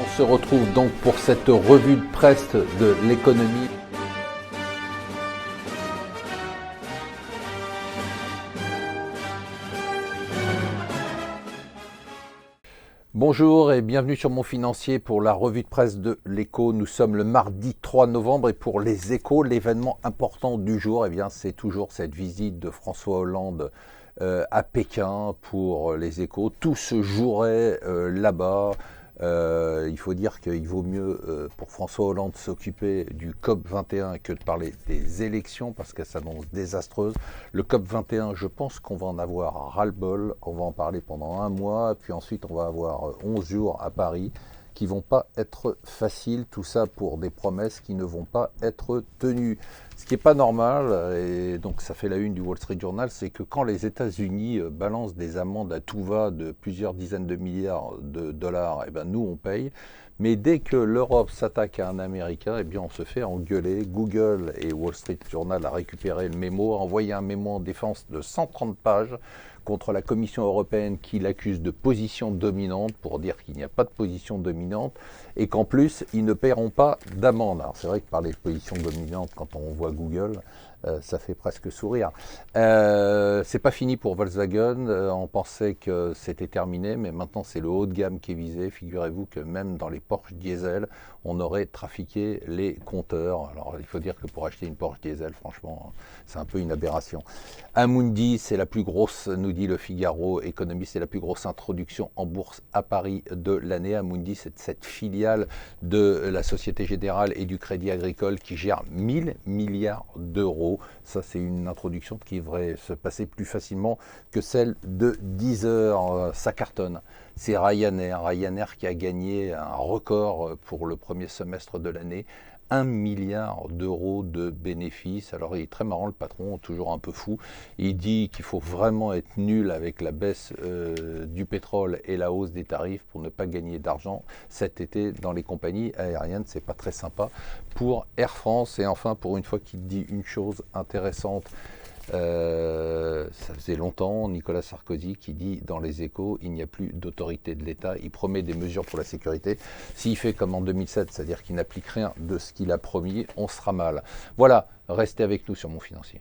On se retrouve donc pour cette revue de presse de l'économie. Bonjour et bienvenue sur Mon Financier pour la revue de presse de l'Écho. Nous sommes le mardi 3 novembre et pour les Échos, l'événement important du jour, c'est toujours cette visite de François Hollande à Pékin pour les Échos. Tout se jouerait là-bas. Il faut dire qu'il vaut mieux pour François Hollande s'occuper du COP21 que de parler des élections parce qu'elles s'annoncent désastreuses. Le COP21, je pense qu'on va en avoir ras-le-bol. On va en parler pendant un mois, puis ensuite on va avoir 11 jours à Paris qui vont pas être faciles, tout ça pour des promesses qui ne vont pas être tenues. Ce qui n'est pas normal, et donc ça fait la une du Wall Street Journal, c'est que quand les États-Unis balancent des amendes à tout va de plusieurs dizaines de milliards de dollars, nous on paye. Mais dès que l'Europe s'attaque à un Américain, on se fait engueuler. Google et Wall Street Journal a récupéré le mémo, a envoyé un mémo en défense de 130 pages contre la Commission européenne qui l'accuse de position dominante pour dire qu'il n'y a pas de position dominante et qu'en plus, ils ne paieront pas d'amende. Alors c'est vrai que parler de position dominante, quand on voit Google, ça fait presque sourire. C'est pas fini pour Volkswagen, on pensait que c'était terminé, mais maintenant c'est le haut de gamme qui est visé. Figurez-vous que même dans les Porsche diesel, on aurait trafiqué les compteurs. Alors il faut dire que pour acheter une Porsche diesel, franchement, c'est un peu une aberration. Amundi, c'est la plus grosse, nous dit le Figaro Économiste, c'est la plus grosse introduction en bourse à Paris de l'année. Amundi, c'est cette filiale de la Société Générale et du Crédit Agricole qui gère 1000 milliards d'euros. Ça, c'est une introduction qui devrait se passer plus facilement que celle de Deezer. Ça cartonne. C'est Ryanair qui a gagné un record pour le premier semestre de l'année. 1 milliard d'euros de bénéfices. Alors il est très marrant le patron, toujours un peu fou. Il dit qu'il faut vraiment être nul avec la baisse du pétrole et la hausse des tarifs pour ne pas gagner d'argent cet été dans les compagnies aériennes. C'est pas très sympa pour Air France. Et enfin, pour une fois qu'il dit une chose intéressante, ça faisait longtemps, Nicolas Sarkozy qui dit dans les Échos, il n'y a plus d'autorité de l'État, il promet des mesures pour la sécurité. S'il fait comme en 2007, c'est-à-dire qu'il n'applique rien de ce qu'il a promis, on sera mal. Voilà, restez avec nous sur Mon Financier.